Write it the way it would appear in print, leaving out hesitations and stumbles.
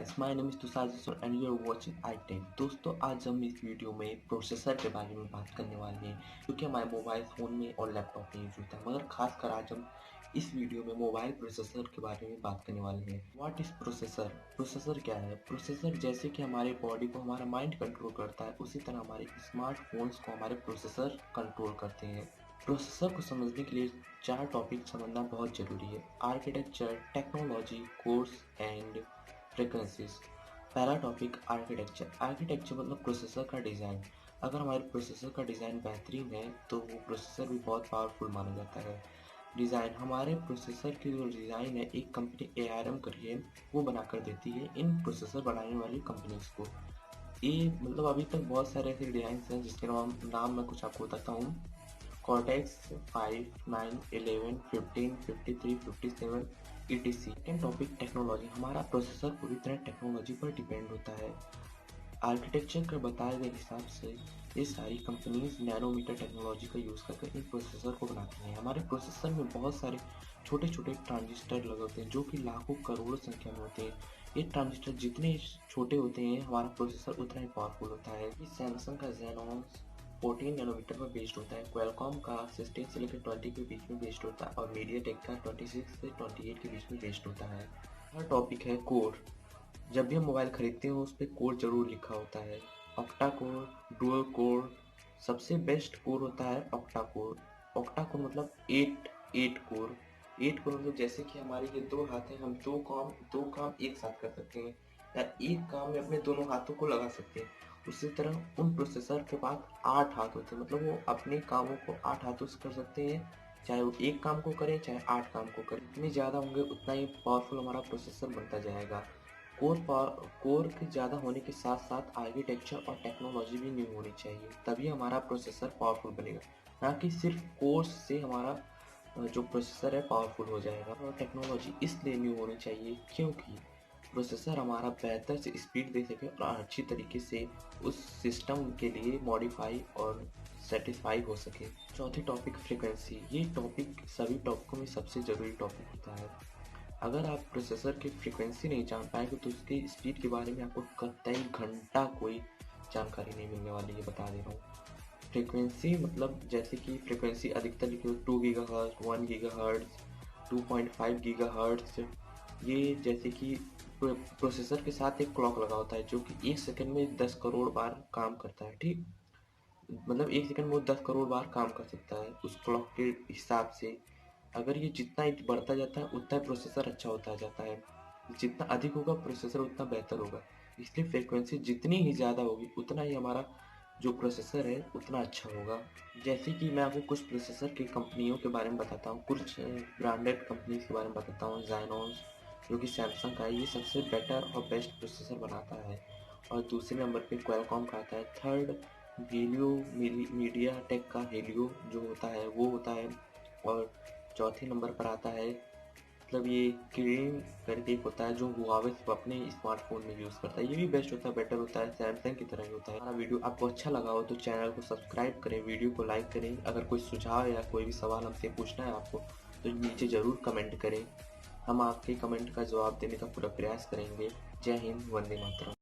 guys, my name is Tushar and you are watching iTech। दोस्तों आज हम इस वीडियो में प्रोसेसर के बारे में बात करने वाले हैं क्योंकि हमारे मोबाइल फ़ोन में और लैपटॉप में यूज होता है, मगर खासकर आज हम इस वीडियो में मोबाइल प्रोसेसर के बारे में बात करने वाले हैं। What is processor? प्रोसेसर क्या है? प्रोसेसर जैसे कि हमारे बॉडी को हमारा माइंड कंट्रोल करता है, उसी तरह हमारे स्मार्टफोन्स को हमारे प्रोसेसर कंट्रोल करते हैं। प्रोसेसर को समझने के लिए 4 टॉपिक समझना बहुत ज़रूरी है: architecture, technology, course and frequencies. पहला टॉपिक आर्किटेक्चर। आर्किटेक्चर मतलब प्रोसेसर का डिज़ाइन। अगर हमारे प्रोसेसर का डिज़ाइन बेहतरीन है तो वो प्रोसेसर भी बहुत पावरफुल माना जाता है। डिज़ाइन, हमारे प्रोसेसर की जो डिज़ाइन है एक कंपनी ARM करके वो बना कर देती है इन प्रोसेसर बनाने वाली कंपनीज को। ये मतलब अभी तक बहुत सारे ऐसे डिज़ाइन हैं जिसके नाम मैं कुछ आपको बताता हूँ। Cortex 5, 9, 11, 15, 53, 57 etc। Second topic technology. हमारा प्रोसेसर पूरी तरह टेक्नोलॉजी पर डिपेंड होता है। आर्किटेक्चर के बताए गए हिसाब से ये सारी कंपनीज नैनोमीटर टेक्नोलॉजी का यूज़ करके इन प्रोसेसर को बनाती हैं। हमारे प्रोसेसर में बहुत सारे छोटे छोटे ट्रांजिस्टर लगे होते हैं जो कि लाखों करोड़ों संख्या में होते हैं। ये ट्रांजिस्टर जितने छोटे होते हैं हमारा प्रोसेसर उतना ही पावरफुल होता है। सैमसंग का जेनॉन 14 नैनोमीटर पर बेस्ड होता है, क्वालकॉम का 16 से लेकर 20 के बीच में बेस्ड होता है और मीडियाटेक का 26 से 28 के बीच में बेस्ड होता है। हर टॉपिक है कोर। जब भी हम मोबाइल खरीदते हैं उस पर कोर जरूर लिखा होता है। ऑक्टा कोर, डुअल कोर, सबसे बेस्ट कोर होता है ऑक्टा कोर। ऑक्टा कोर मतलब 8 कोर। 8 कोर मतलब जैसे कि हमारे ये 2 हाथ हैं, हम दो काम एक साथ कर सकते हैं या एक काम में अपने दोनों हाथों को लगा सकते हैं। उसी तरह उन प्रोसेसर के पास 8 हाथ होते हैं, मतलब वो अपने कामों को 8 हाथों से कर सकते हैं, चाहे वो एक काम को करें चाहे 8 काम को करें। जितने ज़्यादा होंगे उतना ही पावरफुल हमारा प्रोसेसर बनता जाएगा। कोर के ज़्यादा होने के साथ साथ आर्किटेक्चर और टेक्नोलॉजी भी न्यू होनी चाहिए, तभी हमारा प्रोसेसर पावरफुल बनेगा, ना कि सिर्फ कोर से हमारा जो प्रोसेसर है पावरफुल हो जाएगा। और टेक्नोलॉजी इसलिए न्यू होनी चाहिए क्योंकि प्रोसेसर हमारा बेहतर से स्पीड दे सके और अच्छी तरीके से उस सिस्टम के लिए मॉडिफाई और सेटिस्फाई हो सके। चौथी टॉपिक फ्रीक्वेंसी। ये टॉपिक सभी टॉपिकों में सबसे ज़रूरी टॉपिक होता है। अगर आप प्रोसेसर की फ्रीक्वेंसी नहीं जान पाएंगे तो उसकी स्पीड के बारे में आपको कतई घंटा कोई जानकारी नहीं मिलने वाली है, बता दे रहा हूँ। फ्रीक्वेंसी मतलब जैसे कि फ्रीक्वेंसी अधिकतर लिखी हो 2 गीगाहर्ट्ज़, 1 गीगाहर्ट्ज़, 2.5 गीगाहर्ट्ज़। ये जैसे कि प्रोसेसर के साथ एक क्लॉक लगा होता है जो कि 1 सेकंड में 10 करोड़ बार काम करता है, ठीक। मतलब 1 सेकंड में वो 10 करोड़ बार काम कर सकता है उस क्लॉक के हिसाब से। अगर ये जितना बढ़ता जाता है उतना प्रोसेसर अच्छा होता जाता है, जितना अधिक होगा प्रोसेसर उतना बेहतर होगा। इसलिए फ्रीक्वेंसी जितनी ही ज़्यादा होगी उतना ही हमारा जो प्रोसेसर है उतना अच्छा होगा। जैसे कि मैं आपको कुछ प्रोसेसर की कंपनियों के बारे में बताता हूँ, कुछ ब्रांडेड कंपनीज के बारे में बताता हूँ। जेनॉन जो कि सैमसंग का है, ये सबसे बेटर और बेस्ट प्रोसेसर बनाता है। और दूसरे नंबर पे क्वालकॉम का आता है। थर्ड हेलियो, मीडियाटेक का हेलियो जो होता है वो होता है। और चौथे नंबर पर आता है, मतलब ये क्रीम करके एक होता है जो हुआवे से अपने स्मार्टफोन में यूज़ करता है। ये भी बेस्ट होता है, बेटर होता है, सैमसंग की तरह ही होता है। हमारा वीडियो आपको अच्छा लगा हो तो चैनल को सब्सक्राइब करें, वीडियो को लाइक करें। अगर कोई सुझाव या कोई भी सवाल हमसे पूछना है आपको तो नीचे ज़रूर कमेंट करें, हम आपके कमेंट का जवाब देने का पूरा प्रयास करेंगे। जय हिंद, वंदे मातरम।